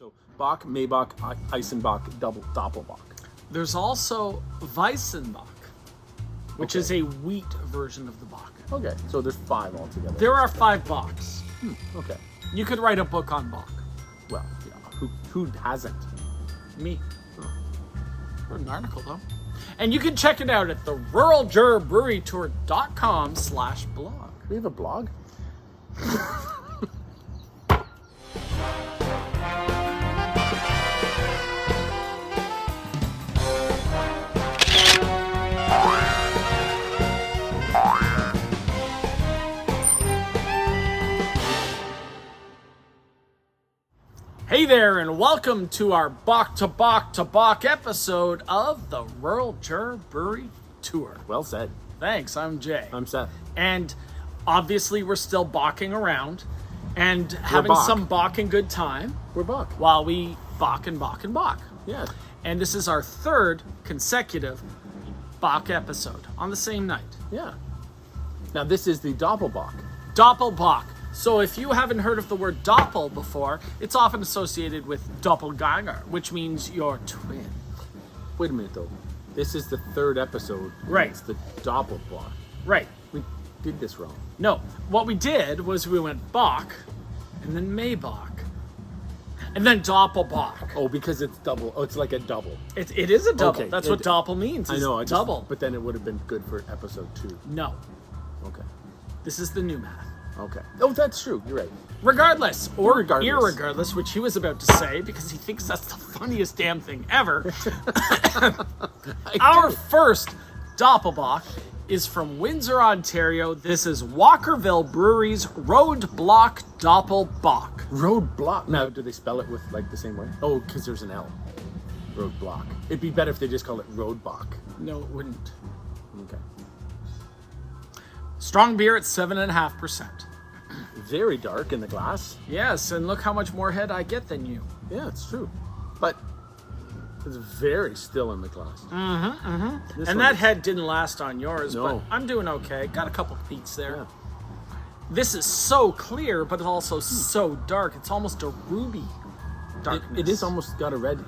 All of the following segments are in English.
So Bock, Maybach, Eisenbach, Doppelbock. There's also Weissenbach, which is a wheat version of the Bock. Okay, so there's 5 altogether. There are 5 Bocks. Okay. You could write a book on Bock. Well, yeah. Who hasn't? Me. Wrote an article, though. And you can check it out at the ruraljurorbrewerytour.com/blog. We have a blog? Hey there, and welcome to our Bock to Bock to Bock episode of the Rural Juror Brewery Tour. Well said. Thanks, I'm Jay. I'm Seth. And obviously we're still bocking around and having Bock. some bocking good time We're Bock. while we bock and bock and bock. Yeah. And this is our 3rd consecutive Bock episode on the same night. Yeah. Now this is the Doppelbock. Doppelbock. So if you haven't heard of the word doppel before, it's often associated with doppelganger, which means your twin. Wait a minute though. This is the 3rd episode. Right. It's the Doppelbock. Right. We did this wrong. No, what we did was we went Bock, and then Maybach, and then Doppelbock. Oh, because it's double. Oh, it's like a double. It is a double. Okay. That's what doppel means. I know. Double. But then it would have been good for episode 2. No, Okay. this is the new math. Okay. Oh, that's true. You're right. Regardless, or Irregardless. irregardless, which he was about to say because he thinks that's the funniest damn thing ever. Our first Doppelbock is from Windsor, Ontario. This is Walkerville Brewery's Roadblock Doppelbock. Roadblock. Now, do they spell it with like the same way? Oh, because there's an L. Roadblock. It'd be better if they just call it Roadbock. No, it wouldn't. Okay. Strong beer at 7.5%. Very dark in the glass. Yes, and look how much more head I get than you. Yeah, it's true. But it's very still in the glass. This And one that is- head didn't last on yours, No. but I'm doing okay. Got a couple peaks there. Yeah. This is so clear, but also so dark. It's almost a ruby darkness. It is almost got a red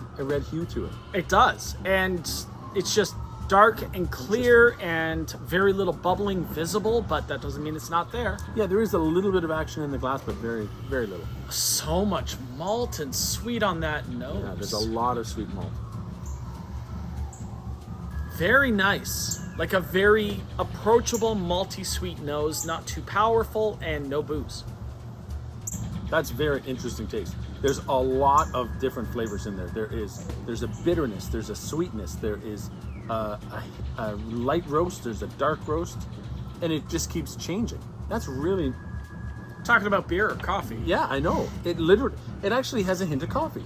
hue to it. It does, and it's just dark and clear and very little bubbling visible, but that doesn't mean it's not there. Yeah, there is a little bit of action in the glass, but very, very little. So much malt and sweet on that nose. Yeah, there's a lot of sweet malt. Very nice. Like a very approachable malty sweet nose, not too powerful, and no booze. That's very interesting taste. There's a lot of different flavors in there. There's a bitterness, there's a sweetness, there is a light roast, there's a dark roast, and it just keeps changing. That's really, Talking about beer or coffee. yeah, I know. It actually has a hint of coffee.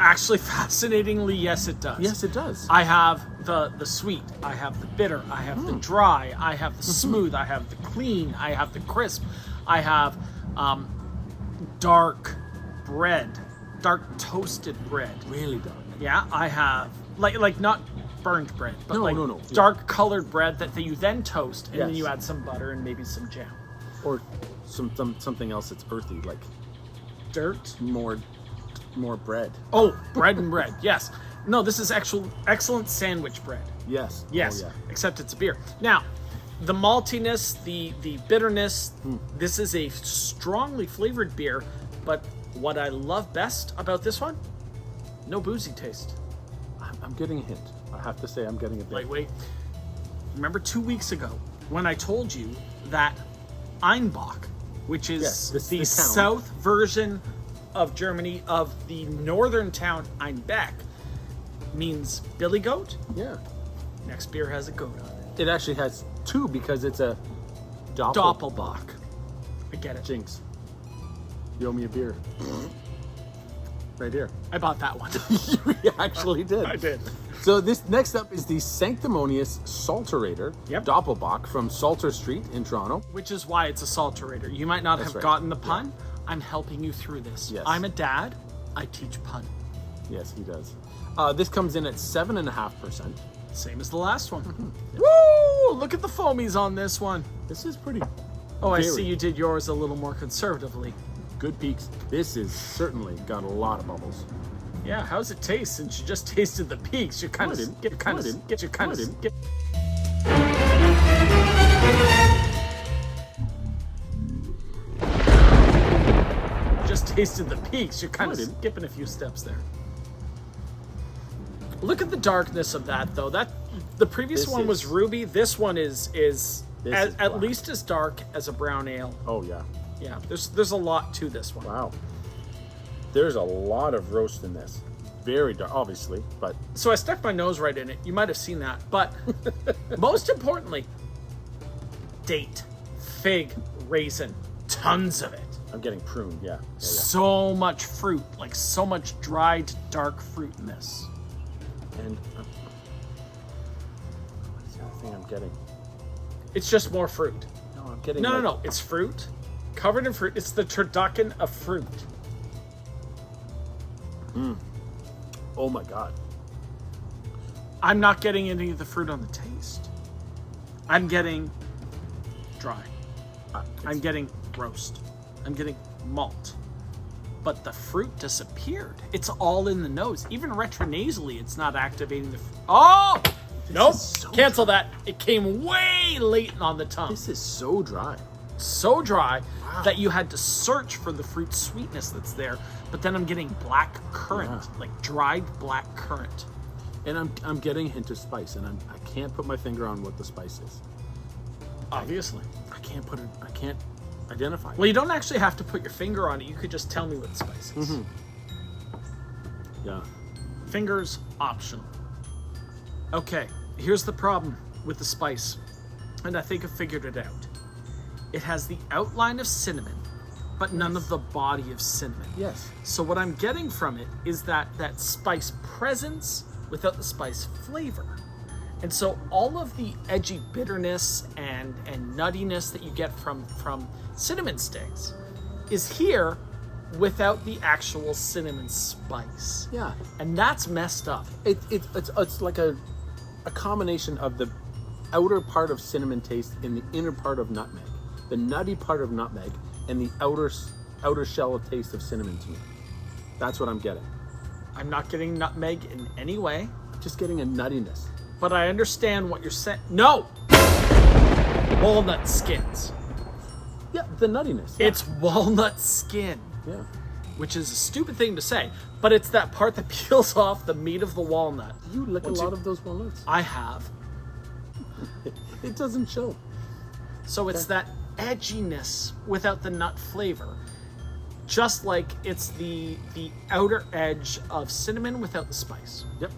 Actually, fascinatingly, yes, it does. Yes, it does. I have the sweet, I have the bitter, I have the dry, I have the smooth, I have the clean, I have the crisp, I have dark bread, dark toasted bread. Really dark. Yeah, I have like not burnt bread, but No, like no. Yeah. dark colored bread that you then toast, and then Yes. you add some butter and maybe some jam. Or something else that's earthy, like Dirt. more bread. Oh, bread and bread. Yes. No, this is excellent sandwich bread. Yes. Yes, Oh, yeah. except it's a beer. Now, the maltiness, the bitterness, this is a strongly flavored beer, but what I love best about this one, no boozy taste. I'm getting a hint. I have to say I'm getting a bit. Wait. Remember 2 weeks ago when I told you that Einbach, which is Yes, the the town. south version of Germany of the northern town Einbeck, means billy goat? Yeah. Next beer has a goat on it. It actually has 2 because it's a Doppelbock. I get it. Jinx. You owe me a beer. Right here. I bought that one. You actually did. I did. So this next up is the Sanctimonious Saulterator Yep. Doppelbock from Saulter Street in Toronto. Which is why it's a Saulterator. You might not That's have right. gotten the pun. I'm helping you through this. Yes. I'm a dad. I teach pun. Yes, he does. This comes in at 7.5%. Same as the last one. Woo! Look at the foamies on this one. This is pretty. Oh, I Very. see you did yours a little more conservatively. Good peaks. This is certainly got a lot of bubbles. Yeah, how's it taste? Since you just tasted the peaks, you're kind of just tasted the peaks. You're kind of skipping a few steps there. Look at the darkness of that, though. The previous one was ruby. This one is at least as dark as a brown ale. Oh yeah. Yeah, there's a lot to this one. Wow. There's a lot of roast in this. Very dark, obviously, but... So I stuck my nose right in it. You might have seen that. But most importantly, date, fig, raisin, tons of it. I'm getting prune, yeah. So much fruit, like so much dried, dark fruit in this. And what's the other thing I'm getting? It's just more fruit. No, I'm getting... No. It's fruit, covered in fruit. It's the turducken of fruit. Oh my God. I'm not getting any of the fruit on the taste. I'm getting dry. I'm getting roast. I'm getting malt. But the fruit disappeared. It's all in the nose. Even retronasally, it's not activating the... Oh! Nope. So cancel dry. That. It came way late on the tongue. This is so dry. So dry that you had to search for the fruit sweetness that's there. But then I'm getting black currant, like dried black currant. And I'm getting a hint of spice, and I can't put my finger on what the spice is. Obviously. I can't identify it. Well, you don't actually have to put your finger on it. You could just tell me what the spice is. Mm-hmm. Yeah. Fingers optional. Okay, here's the problem with the spice. And I think I figured it out. It has the outline of cinnamon, but none of the body of cinnamon. Yes. So what I'm getting from it is that spice presence without the spice flavor. And so all of the edgy bitterness and nuttiness that you get from cinnamon sticks is here without the actual cinnamon spice. Yeah. And that's messed up. It's like a combination of the outer part of cinnamon taste and the inner part of nutmeg. The nutty part of nutmeg and the outer shell of taste of cinnamon to me. That's what I'm getting. I'm not getting nutmeg in any way. I'm just getting a nuttiness. But I understand what you're saying. No! Walnut skins. Yeah, the nuttiness. Yeah. It's walnut skin. Yeah. Which is a stupid thing to say, but it's that part that peels off the meat of the walnut. You lick a lot of those walnuts? I have. It doesn't show. So it's that edginess without the nut flavor. Just like it's the outer edge of cinnamon without the spice. Yep.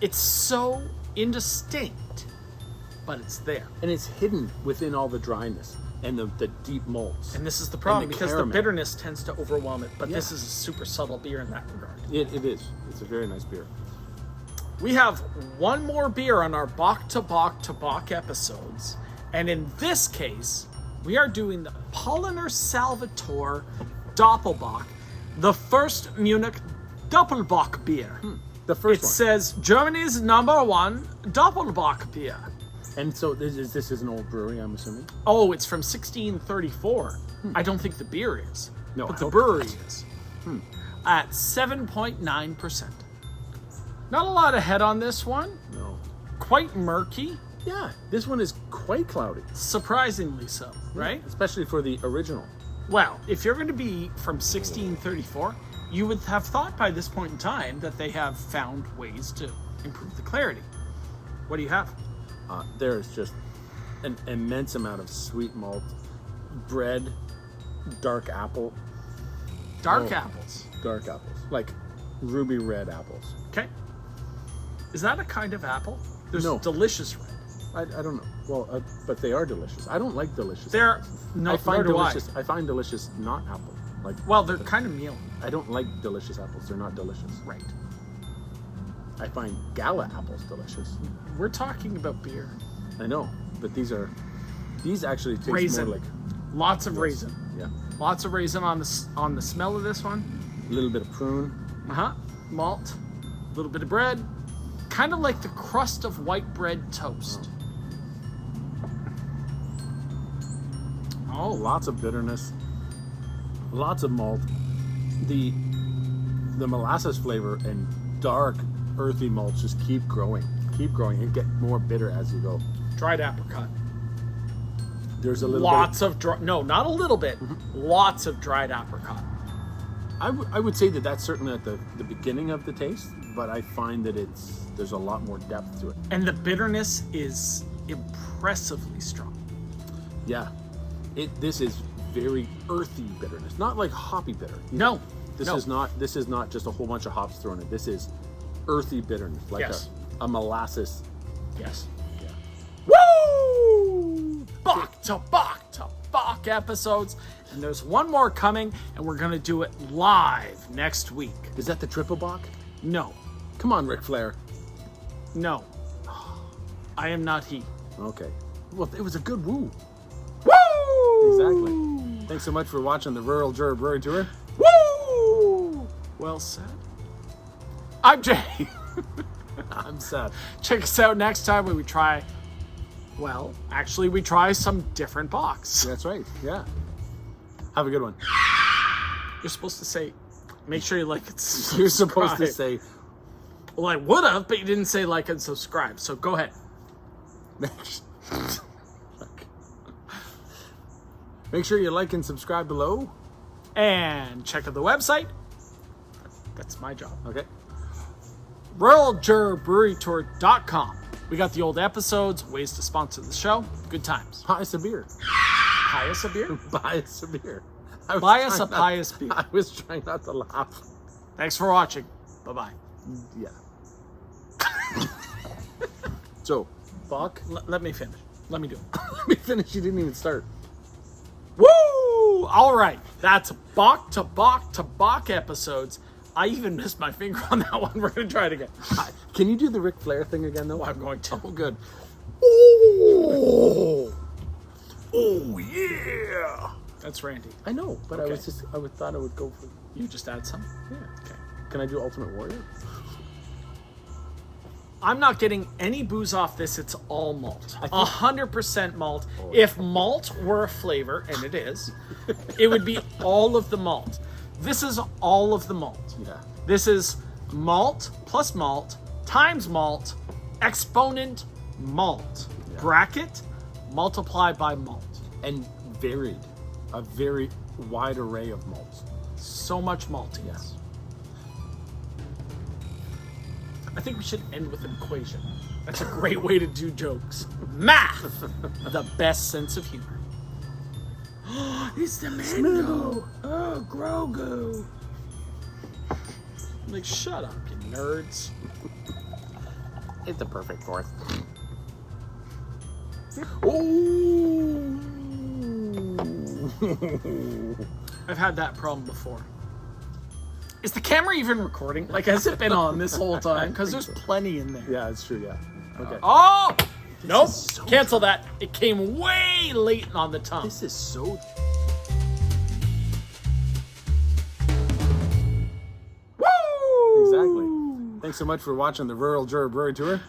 It's so indistinct, but it's there. And it's hidden within all the dryness and the deep malts. And this is the problem, because caramel. the bitterness tends to overwhelm it, but this is a super subtle beer in that regard. It is. It's a very nice beer. We have one more beer on our Bock to Bock episodes, and in this case, we are doing the Paulaner Salvatore Doppelbock, the first Munich Doppelbock beer. The first It one. says Germany's #1 Doppelbock beer. And so this is an old brewery, I'm assuming? Oh, it's from 1634. I don't think the beer is. No, but I the hope brewery not. is. At 7.9%. Not a lot of head on this one. No. Quite murky. Yeah, this one is quite cloudy. Surprisingly so, right? Especially for the original. Well, if you're going to be from 1634, you would have thought by this point in time that they have found ways to improve the clarity. What do you have? There is just an immense amount of sweet malt, bread, dark apple. Dark apples. Dark apples. Like ruby red apples. Okay. Is that a kind of apple? There's No. delicious red. I don't know. Well, but they are delicious. I don't like delicious They're apples. no, I find nor do delicious. I find delicious not apple. Like Well, they're kind of mealy. I don't like delicious apples. They're not delicious. Right. I find gala apples delicious. We're talking about beer. I know, but these actually taste Raisin. more like Lots of raisin. yeah, Lots of raisin on the smell of this one. a little bit of prune. Malt. A little bit of bread. Kind of like the crust of white bread toast. Oh, lots of bitterness. Lots of malt. The molasses flavor and dark, earthy malts just keep growing and get more bitter as you go. Dried apricot. There's a little Lots of no, not a little bit. Lots of dried apricot. I would say that that's certainly at the beginning of the taste, but I find that there's a lot more depth to it. And the bitterness is impressively strong. Yeah, this is very earthy bitterness, not like hoppy bitter. No, This is not just a whole bunch of hops thrown in. This is earthy bitterness, like Yes. a molasses. Yes. Yeah. Woo! Bock to Bock episodes. And there's one more coming, and we're going to do it live next week. Is that the triple bock? No. Come on, Ric Flair. No. I am not he. Okay. Well, it was a good woo. Woo! Exactly. Thanks so much for watching the Rural Juror Brewery Tour. Woo! Well said. I'm Jay. I'm sad. Check us out next time when we try, well, actually we try some different bocks. That's right. Yeah. Have a good one. You're supposed to say, make sure you like and subscribe. You're supposed to say, Well, I would have, but you didn't say like and subscribe. So go ahead. make sure you like and subscribe below. And check out the website. That's my job. Okay. ruraljurorbrewerytour.com. We got the old episodes, ways to sponsor the show. Good times. Buy us a beer. Buy us a beer. Buy us a beer. Buy us a pious beer. I was trying not to laugh. Thanks for watching. Bye-bye. Yeah. So, Bock. Let me finish. Let me do it. Let me finish. You didn't even start. Woo! All right. That's Bock to Bock episodes. I even missed my finger on that one. We're going to try it again. Can you do the Ric Flair thing again, though? I'm going to. Oh, good. Oh, yeah. That's Randy. I know, but Okay. I thought I would go for. You just add some? Yeah. Okay. Can I do Ultimate Warrior? I'm not getting any booze off this. It's all malt. 100% malt. Oh, If malt were a flavor, and it is, it would be all of the malt. This is all of the malt. Yeah. This is malt plus malt times malt, exponent malt. Yeah. Bracket, multiply by malt. And varied. A very wide array of malts. So much maltiness. Yes. I think we should end with an equation. That's a great way to do jokes. Math! The best sense of humor. It's the mango! Oh, Grogu! Like, shut up, you nerds. It's a perfect fourth. Oh! I've had that problem before. Is the camera even recording? Like, has it been on this whole time? Because there's plenty in there. Yeah, it's true, yeah. Okay. Oh! Nope. is so Cancel that. It came way late on the tongue. This is so... Woo! Exactly. Thanks so much for watching the Rural Juror Brewery Tour.